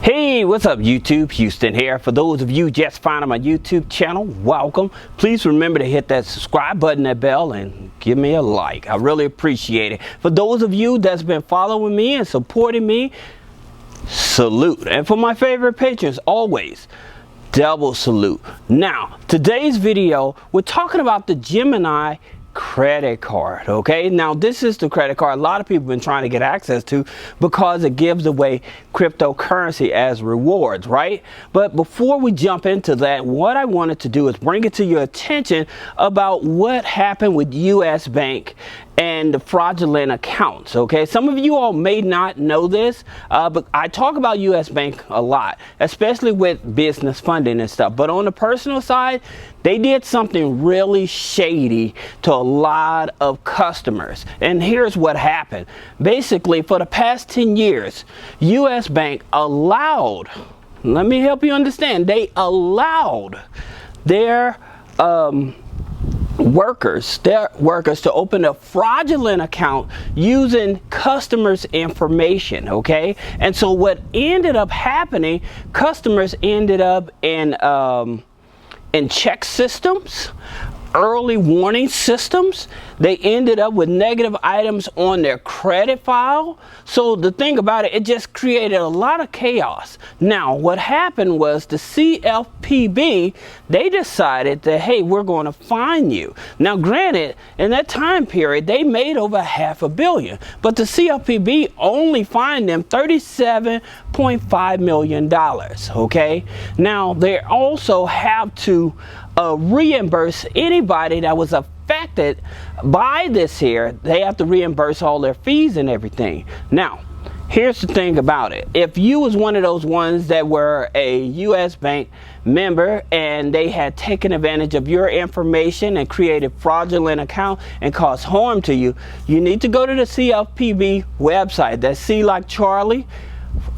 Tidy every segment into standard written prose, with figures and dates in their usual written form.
Hey, what's up YouTube? Houston here. For those of you just finding my YouTube channel, welcome. Please remember to hit that subscribe button, that bell, and give me a like. I really appreciate it. For those of you that's been following me and supporting me, salute. And for my favorite patrons, always double salute. Now, today's video, we're talking about the Gemini credit card. Okay, now this is the credit card a lot of people have been trying to get access to because it gives away cryptocurrency as rewards, right? But before we jump into that, what I wanted to do is bring it to your attention about what happened with US Bank and the fraudulent accounts. Okay, some of you all may not know this, but I talk about US Bank a lot, especially with business funding and stuff. But on the personal side, they did something really shady to a lot of customers. And here's what happened. Basically, for the past 10 years, US Bank allowed, let me help you understand, they allowed their workers to open a fraudulent account using customers' information. Okay, and so what ended up happening, customers ended up in check systems, early warning systems. They ended up with negative items on their credit file. So the thing about it, it just created a lot of chaos. Now, what happened was the CFPB, they decided that, hey, we're going to fine you. Now, granted, in that time period, they made over $500 million, but the CFPB only fined them $37.5 million. Okay, now they also have to reimburse anybody that was affected by this here. They have to reimburse all their fees and everything. Now, here's the thing about it. If you was one of those ones that were a US Bank member and they had taken advantage of your information and created fraudulent account and caused harm to you, you need to go to the CFPB website. That's C like Charlie,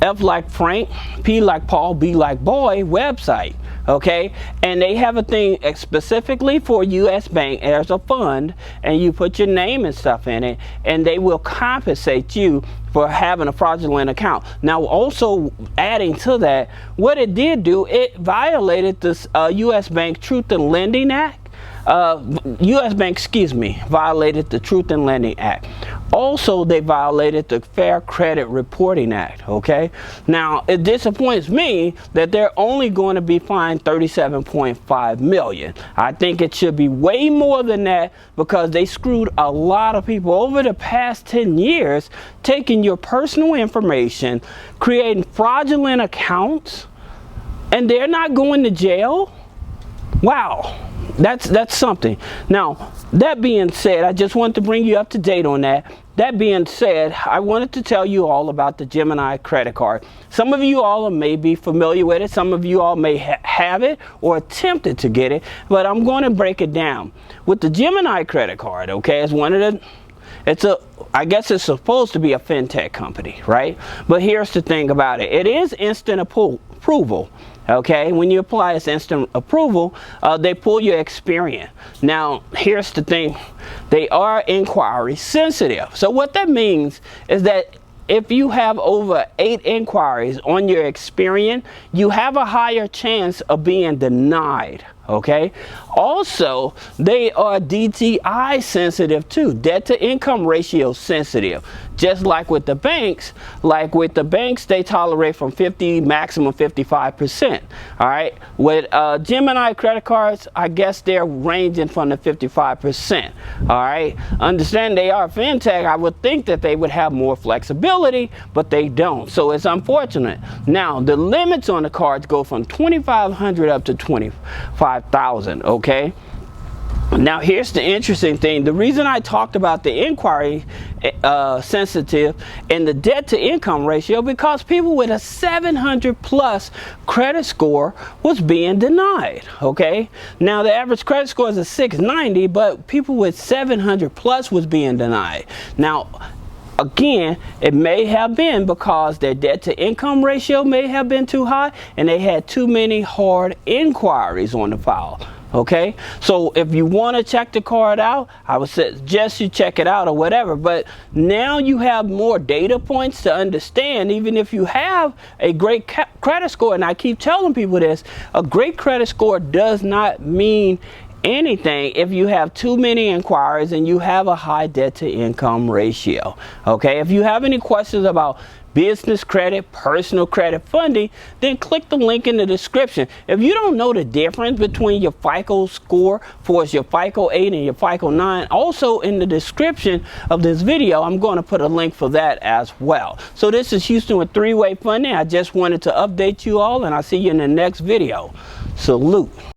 F like Frank, P like Paul, B like boy website. Okay, and they have a thing specifically for US Bank. There's a fund and you put your name and stuff in it and they will compensate you for having a fraudulent account. Now, also adding to that, what it did do, it violated this US Bank Truth in Lending Act. US Bank, violated the Truth in Lending Act. Also, they violated the Fair Credit Reporting Act. Okay, now it disappoints me that they're only going to be fined $37.5 million. I think it should be way more than that because they screwed a lot of people over the past 10 years, taking your personal information, creating fraudulent accounts, and they're not going to jail. Wow, that's something. Now, that being said, I just wanted to bring you up to date on that. That being said, I wanted to tell you all about the Gemini credit card. Some of you all may be familiar with it. Some of you all may have it or attempted to get it, but I'm going to break it down. With the Gemini credit card, okay, it's one of the, I guess it's supposed to be a fintech company, right? But here's the thing about it. It is instant approval. Okay, when you apply this instant approval, they pull your Experian. Now, here's the thing. They are inquiry sensitive. So what that means is that if you have over 8 inquiries on your Experian, you have a higher chance of being denied. Okay, also they are DTI sensitive too, debt to income ratio sensitive. Just like with the banks, they tolerate from 50 maximum 55%. All right, with Gemini credit cards, I guess they're ranging from the 55%. All right, understand they are fintech. I would think that they would have more flexibility, but they don't, so it's unfortunate. Now, the limits on the cards go from $2,500 up to $25,000. Okay, now here's the interesting thing. The reason I talked about the inquiry sensitive and the debt to income ratio, because people with a 700 plus credit score was being denied. Okay, now the average credit score is a 690, but people with 700 plus was being denied. Now, again, it may have been because their debt to income ratio may have been too high and they had too many hard inquiries on the file. Okay, so if you want to check the card out, I would suggest you check it out or whatever. But now you have more data points to understand. Even if you have a great credit score, and I keep telling people this, a great credit score does not mean anything if you have too many inquiries and you have a high debt to income ratio. Okay, if you have any questions about business credit, personal credit funding, then click the link in the description. If you don't know the difference between your FICO score for your FICO 8 and your FICO 9, also in the description of this video, I'm going to put a link for that as well. So this is Houston with Three-Way Funding. I just wanted to update you all, and I'll see you in the next video. Salute.